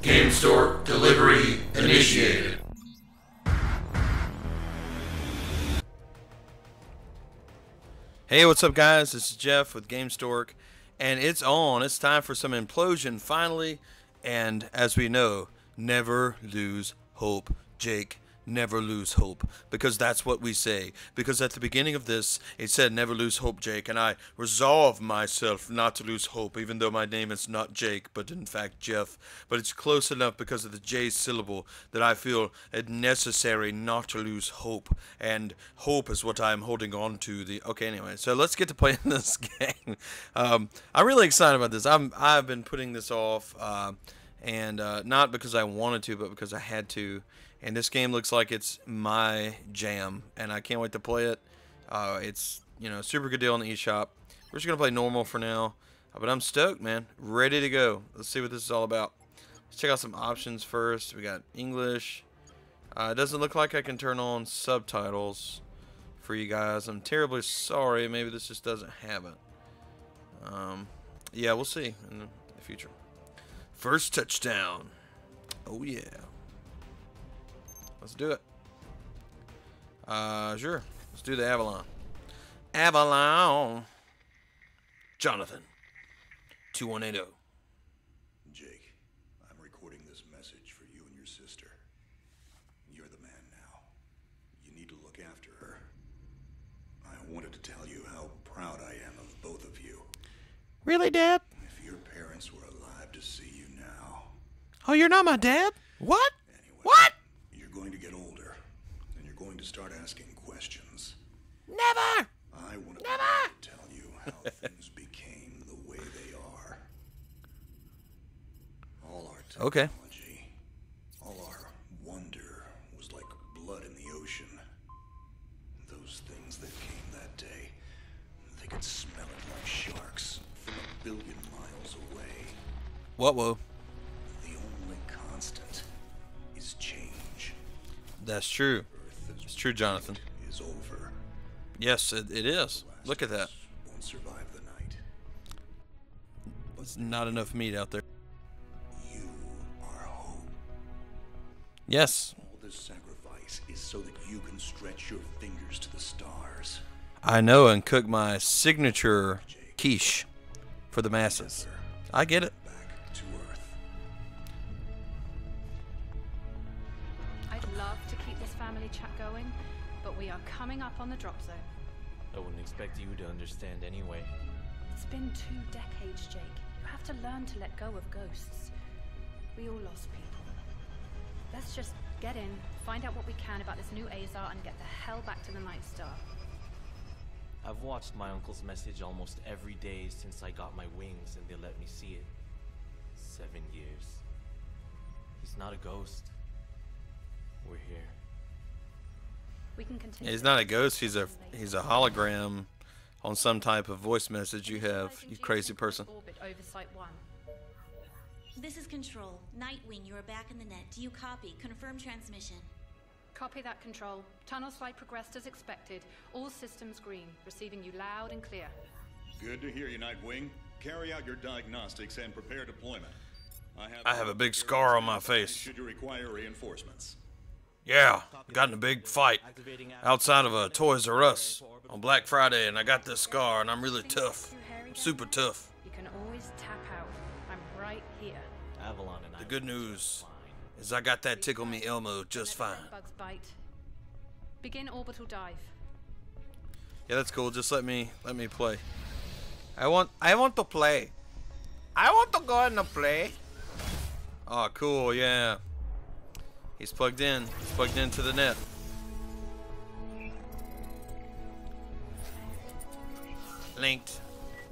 Gamestork delivery initiated. Hey, what's up, guys? This is Jeff with Gamestork, and it's on. It's time for some Implosion finally, and as we know, never lose hope, Jake. Never lose hope, because that's what we say. Because at the beginning of this, it said never lose hope, Jake, and I resolve myself not to lose hope, even though my name is not Jake, but in fact Jeff. But it's close enough because of the J syllable that I feel it necessary not to lose hope, and hope is what I'm holding on to. Okay, anyway, so let's get to playing this game. I'm really excited about this. I've been putting this off, and not because I wanted to, but because I had to. And this game looks like it's my jam, and I can't wait to play it. It's, you know, super good deal on the eShop. We're just gonna play normal for now, but I'm stoked, man. Ready to go. Let's see what this is all about. Let's check out some options first. We got English. It doesn't look like I can turn on subtitles for you guys. I'm terribly sorry. Maybe this just doesn't have it. Yeah, we'll see in the future. First touchdown. Oh yeah. Let's do it. Sure. Let's do the Avalon. Avalon. Jonathan. 2180. Jake, I'm recording this message for you and your sister. You're the man now. You need to look after her. I wanted to tell you how proud I am of both of you. Really, Dad? If your parents were alive to see you now. Oh, you're not my dad? What? Anyway, What? You're going to get older, and you're going to start asking questions. Never! I want to tell you how things became the way they are. All our technology, all our wonder was like blood in the ocean. Those things that came that day, they could smell it like sharks from 1 billion miles away. Whoa. The only constant is change. That's true. It's true, Jonathan. Is over. Yes, it is. Look at that. Won't survive the night. There's not enough meat out there. You are hope. Yes. All this sacrifice is so that you can stretch your fingers to the stars. I know, and cook my signature quiche for the masses. I get it. Back to Earth. I'd love to keep this family chat going, but we are coming up on the drop zone. I wouldn't expect you to understand anyway. It's been 2 decades, Jake. You have to learn to let go of ghosts. We all lost people. Let's just get in, find out what we can about this new Azar, and get the hell back to the Night Star. I've watched my uncle's message almost every day since I got my wings and they let me see it. 7 years. He's not a ghost. We're here. We can continue. He's not a ghost. He's a hologram on some type of voice message you have. You crazy person. Orbit Oversight 1. This is Control. Nightwing, you are back in the net. Do you copy? Confirm transmission. Copy that, Control. Tunnel flight progressed as expected. All systems green. Receiving you loud and clear. Good to hear you, Nightwing. Carry out your diagnostics and prepare deployment. I have a big scar on my face. Should you require reinforcements? Yeah, got in a big fight outside of a Toys R Us on Black Friday, and I got this scar, and I'm really tough. I'm super tough. You can always tap out. I'm right here. Avalon and I. The good news is I got that tickle me Elmo just fine. Bugs bite. Begin orbital dive. Yeah, that's cool. Just let me play. I want to play. I want to go and play. Oh, cool. Yeah. He's plugged in. He's plugged into the net. Linked.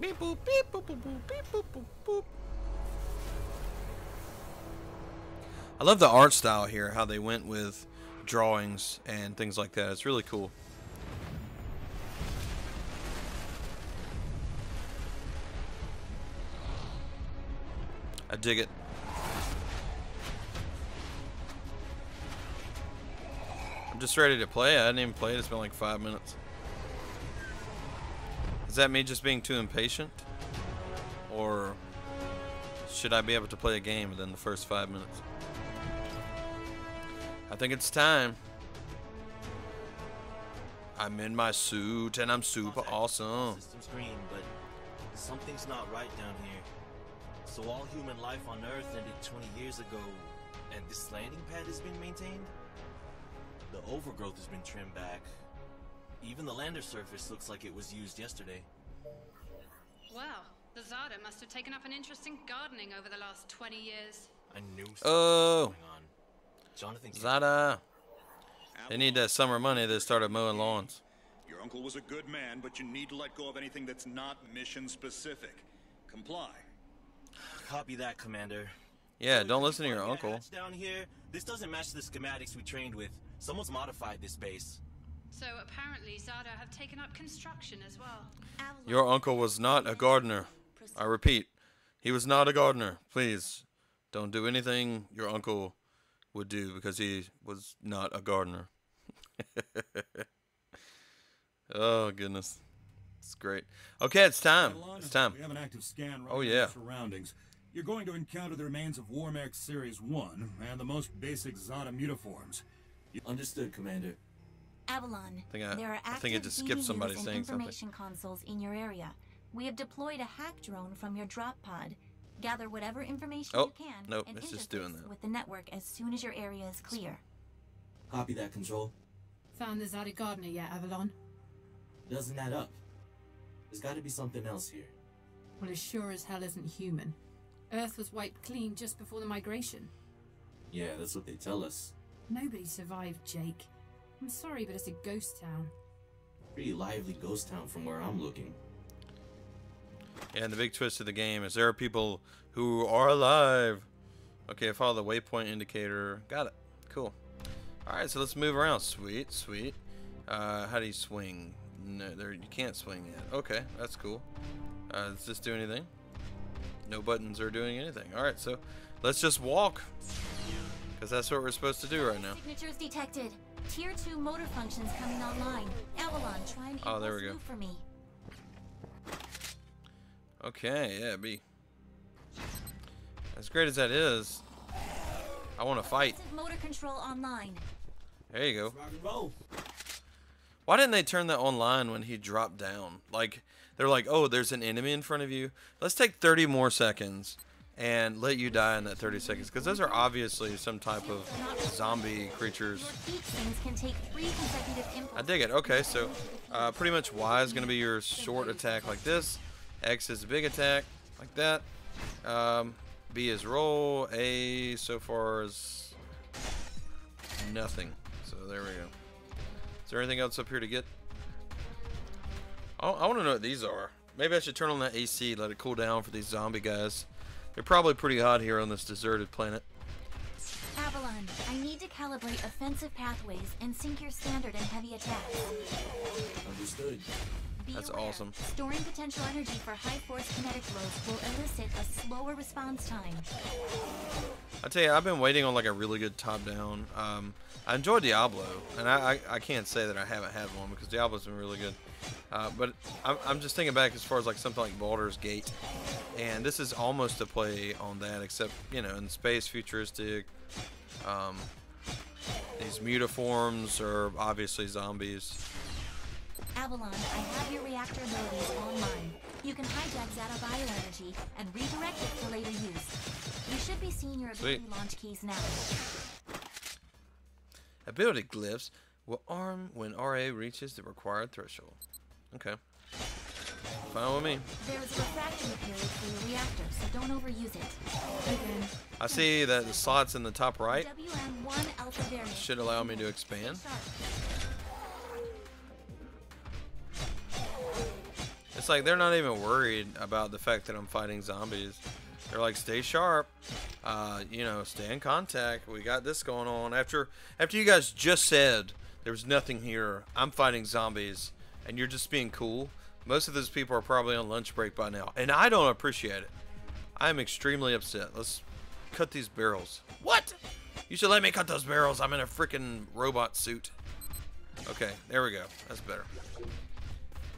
Beep boop beep boop boop boop beep boop boop boop. I love the art style here, how they went with drawings and things like that. It's really cool. I dig it. I'm just ready to play. I didn't even play it. It's been like 5 minutes. Is that me just being too impatient? Or should I be able to play a game within the first 5 minutes? I think it's time. I'm in my suit and I'm super awesome. System's green, but something's not right down here. So all human life on Earth ended 20 years ago, and this landing pad has been maintained? The overgrowth has been trimmed back. Even the lander surface looks like it was used yesterday. Well, the Zada must have taken up an interest in gardening over the last 20 years. I knew something was going on. Jonathan, Zada. They need that summer money that started mowing lawns. Your uncle was a good man, but you need to let go of anything that's not mission specific. Comply. Copy that, Commander. Yeah, So don't if listen to you your find uncle. hatch down here, this doesn't match the schematics we trained with. Someone's modified this base. So apparently Zada have taken up construction as well. Avalon. Your uncle was not a gardener. I repeat, he was not a gardener. Please, don't do anything your uncle would do because he was not a gardener. Oh, goodness. It's great. Okay, it's time. It's time. We have an active scan right Oh, in yeah. the surroundings. You're going to encounter the remains of Warmax Series 1 and the most basic Zada mutiforms. Understood, Commander. Avalon, think I- there are I active think it just skipped DVUs somebody and saying something. information consoles in your area. We have deployed a hack drone from your drop pod. Gather whatever information Oh, you can nope, and it's just interface doing that. with the network as soon as your area is clear. Copy that, Control. Found the Zada Gardener yet, Avalon? Doesn't add up. There's got to be something else here. Well, it sure as hell isn't human. Earth was wiped clean just before the migration. Yeah, that's what they tell us. Nobody survived, Jake. I'm sorry, but it's a ghost town. Pretty lively ghost town from where I'm looking. Yeah, and the big twist of the game is there are people who are alive. Okay, follow the waypoint indicator. Got it. Cool. Alright, so let's move around. Sweet, sweet. How do you swing? No, there you can't swing yet. Okay, that's cool. Does this do anything? No buttons are doing anything. Alright, so let's just walk. Because that's what we're supposed to do right now. Signatures detected. Tier 2 motor functions coming online. Avalon, try and Oh, there we go. move for me. Okay, yeah, B. As great as that is, I want to fight. Motor control online. There you go. Rock and roll. Why didn't they turn that online when he dropped down? Like, they're like, oh, there's an enemy in front of you. Let's take 30 more seconds and let you die in that 30 seconds. Because those are obviously some type of zombie creatures. Your heat things can take 3 consecutive impulses. I dig it. Okay, so pretty much Y is going to be your short attack like this. X is a big attack like that. B is roll. A so far is nothing. So there we go. Is there anything else up here to get? I want to know what these are. Maybe I should turn on that AC, let it cool down for these zombie guys. They're probably pretty hot here on this deserted planet. Avalon, I need to calibrate offensive pathways and sync your standard and heavy attacks. Understood. Be That's aware, awesome. Storing potential energy for high force kinetic blows will elicit a slower response time. I tell you, I've been waiting on like a really good top-down. I enjoyed Diablo, and I can't say that I haven't had one because Diablo's been really good. But I'm just thinking back as far as like something like Baldur's Gate, and this is almost a play on that, except you know, in space, futuristic. These mutiforms are obviously zombies. Avalon, I have your reactor abilities online. You can hijack Zeta bioenergy and redirect it for later use. You should be seeing your ability launch keys now. Ability glyphs will arm when RA reaches the required threshold. Okay. Fine with me. There is a refractory period for your reactor, so don't overuse it. Again. I see that the slots in the top right WM1 alpha variant should allow me to expand. It's like they're not even worried about the fact that I'm fighting zombies. They're like, stay sharp, you know, stay in contact. We got this going on. After you guys just said there was nothing here, I'm fighting zombies, and you're just being cool. Most of those people are probably on lunch break by now, and I don't appreciate it. I'm extremely upset. Let's cut these barrels. What? You should let me cut those barrels. I'm in a freaking robot suit. Okay, there we go. That's better.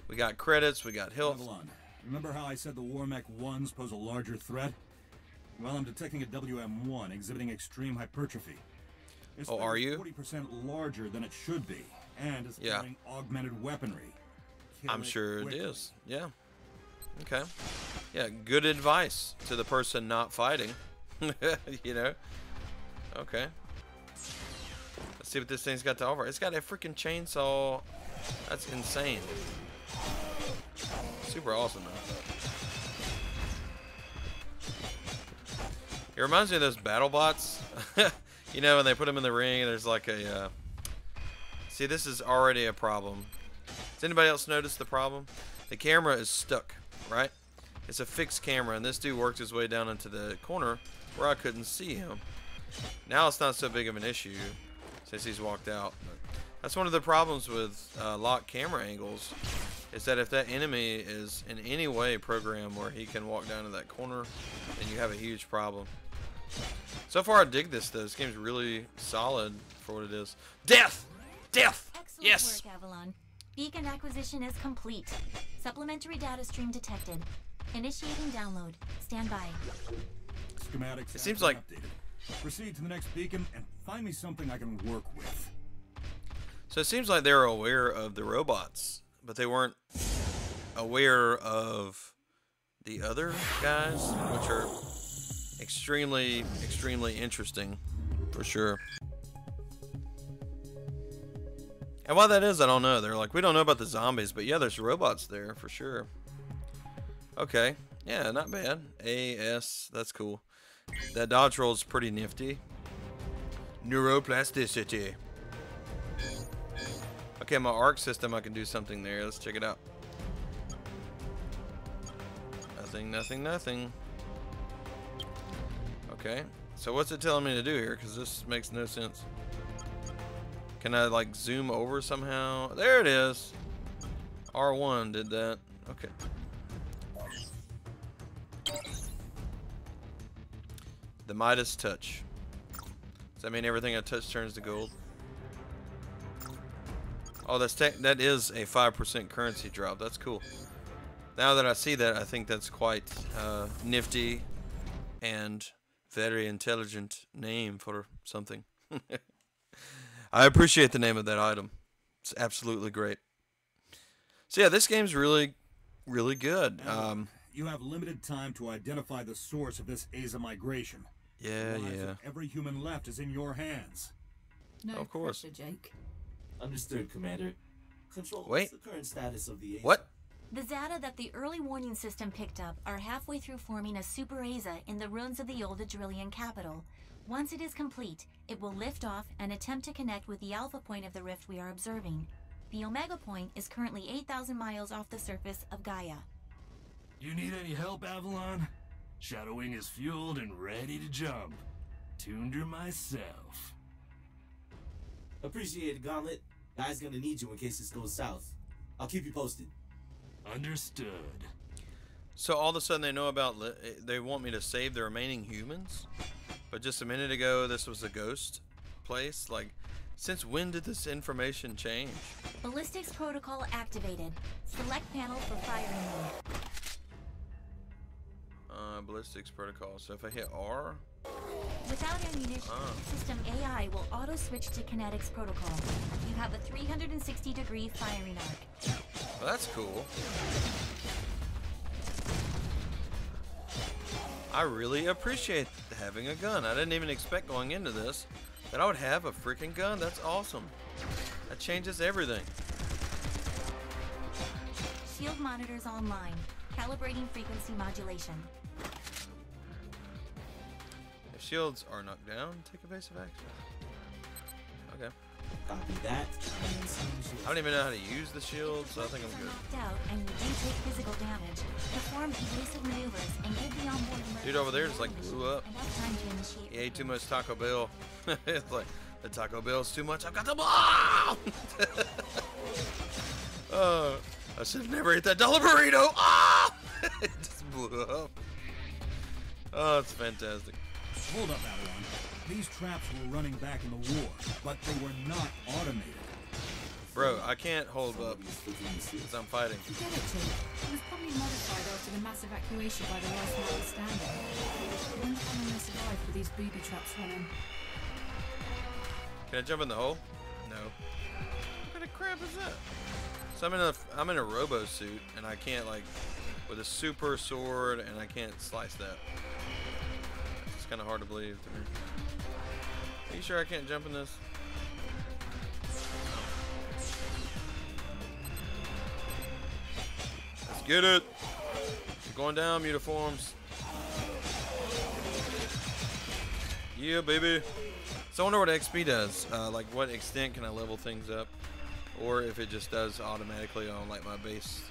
We got credits, we got health. Avalon, remember how I said the Warmech 1s pose a larger threat? Well, I'm detecting a WM1 exhibiting extreme hypertrophy. It's Oh, are you? 40% larger than it should be, and is Yeah. carrying augmented weaponry. Kill I'm it sure it quickly. is. Yeah. Okay. Yeah, good advice to the person not fighting. You know? Okay. Let's see what this thing's got to offer. It's got a freaking chainsaw. That's insane. Super awesome, though. It reminds me of those battle bots. You know, when they put them in the ring and there's like a... See, this is already a problem. Does anybody else notice the problem? The camera is stuck, right? It's a fixed camera, and this dude worked his way down into the corner where I couldn't see him. Now it's not so big of an issue since he's walked out. But that's one of the problems with locked camera angles, is that if that enemy is in any way programmed where he can walk down to that corner, then you have a huge problem. So far, I dig this, though. This game's really solid for what it is. Death! Death! Excellent Yes! work, Avalon. Beacon acquisition is complete. Supplementary data stream detected. Initiating download. Stand by. Schematics It seems have like... been updated. Proceed to the next beacon and find me something I can work with. So it seems like they were aware of the robots, but they weren't aware of the other guys, which are extremely, extremely interesting, for sure. And why that is, I don't know. They're like, we don't know about the zombies, but yeah, there's robots there, for sure. Okay. Yeah, not bad. AS, that's cool. That dodge roll is pretty nifty. Neuroplasticity. Okay, my arc system, I can do something there. Let's check it out. Nothing, nothing, nothing. Okay. So what's it telling me to do here? Because this makes no sense. Can I, like, zoom over somehow? There it is. R1 did that. Okay. The Midas touch. Does that mean everything I touch turns to gold? Oh, that is a 5% currency drop. That's cool. Now that I see that, I think that's quite nifty and very intelligent name for something. I appreciate the name of that item. It's absolutely great. So yeah, this game's really, really good. You have limited time to identify the source of this Aza migration. Yeah, The lives yeah. of every human left is in your hands. No Of course. pressure, Jake. Understood, Commander. Control, Wait. what's the current status of the Aza? What? The Zata that the early warning system picked up are halfway through forming a Super Aza in the ruins of the old Adrillian capital. Once it is complete, it will lift off and attempt to connect with the alpha point of the rift we are observing. The Omega point is currently 8,000 miles off the surface of Gaia. You need any help, Avalon? Shadowwing is fueled and ready to jump. Tuned her myself. Appreciate it, Gauntlet. Guy's gonna need you in case this goes south. I'll keep you posted. Understood. So all of a sudden they know about, they want me to save the remaining humans? But just a minute ago this was a ghost place? Like, since when did this information change? Ballistics protocol activated. Select panel for firing mode. Ballistics protocol. So if I hit R? Without ammunition, system AI will auto-switch to kinetics protocol. You have a 360-degree firing arc. Well, that's cool. I really appreciate having a gun. I didn't even expect going into this that I would have a freaking gun. That's awesome. That changes everything. Shield monitors online. Calibrating frequency modulation. If shields are knocked down, take evasive action. Okay. Copy that. I don't even know how to use the shield, so I think I'm good. Knocked out and you do take physical damage. Perform evasive maneuvers and give the onboard emergency Dude over there just like blew up. enough time to initiate. He ate too much Taco Bell. It's like, the Taco Bell's too much. I've got the ball! Oh, I should have never ate that dollar burrito. Ah! It just blew up. Oh, it's fantastic. Hold up, Avalon. These traps were running back in the war, but they were not automated. Bro, I can't hold up because I'm fighting. Forget it, Jake. It was probably modified after the mass evacuation by the last man standing. I wonder how long they survived with these booby traps running. Can I jump in the hole? No. What kind of crap is that? So I'm in a robo suit and I can't, like, with a super sword, and I can't slice that. It's kind of hard to believe to me. Are you sure I can't jump in this? Let's get it. You're going down, Mutaforms. Yeah, baby. So I wonder what XP does. Like, what extent can I level things up? Or if it just does automatically on, like, my base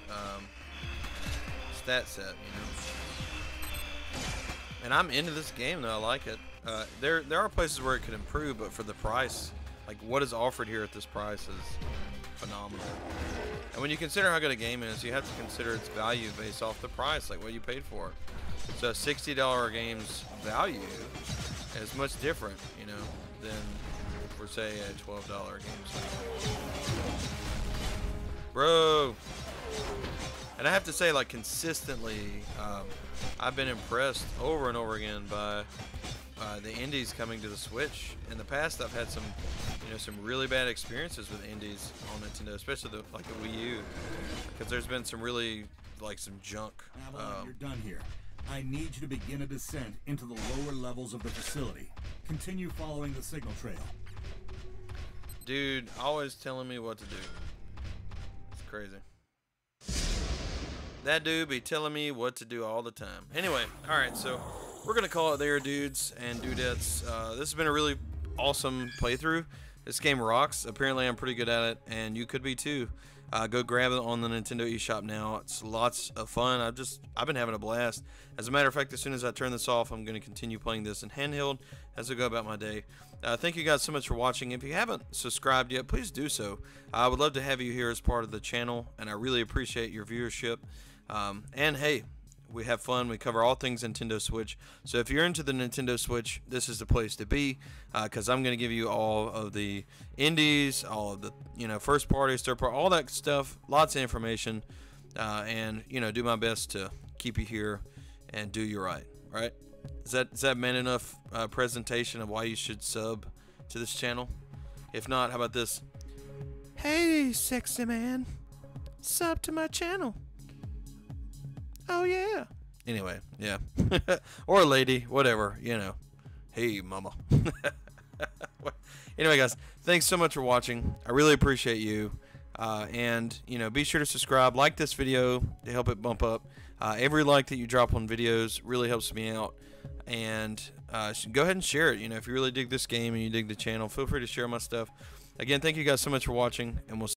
stat set, you know? And I'm into this game, though. I like it. There are places where it could improve, but for the price, like, what is offered here at this price is phenomenal. And when you consider how good a game is, you have to consider its value based off the price, like what you paid for it. So a $60 game's value is much different, you know, than for, say, a $12 game. Bro. And I have to say, like, consistently, I've been impressed over and over again by the indies coming to the Switch. In the past, I've had some, you know, some really bad experiences with indies on Nintendo, especially the Wii U, because there's been some really, like, some junk. Avalon, you're done here. I need you to begin a descent into the lower levels of the facility. Continue following the signal trail. Dude, always telling me what to do. It's crazy. That dude be telling me what to do all the time. Anyway, alright, so we're going to call it there, dudes and dudettes. This has been a really awesome playthrough. This game rocks. Apparently, I'm pretty good at it, and you could be too. Go grab it on the Nintendo eShop now. It's lots of fun. I've been having a blast. As a matter of fact, as soon as I turn this off, I'm going to continue playing this in handheld as I go about my day. Thank you guys so much for watching. If you haven't subscribed yet, please do so. I would love to have you here as part of the channel, and I really appreciate your viewership. And hey, we have fun. We cover all things Nintendo Switch. So if you're into the Nintendo Switch, this is the place to be, because I'm going to give you all of the indies, all of the, you know, first party, third party, all that stuff, lots of information, and, you know, do my best to keep you here and do you right. All right? Is that man enough presentation of why you should sub to this channel? If not, how about this? Hey, sexy man, sub to my channel. Oh yeah. Anyway, yeah. Or lady, whatever, you know. Hey, mama. Anyway, guys, thanks so much for watching. I really appreciate you. And, you know, be sure to subscribe, like this video to help it bump up. Every like that you drop on videos really helps me out. And go ahead and share it. You know, if you really dig this game and you dig the channel, feel free to share my stuff. Again, thank you guys so much for watching, and we'll see you.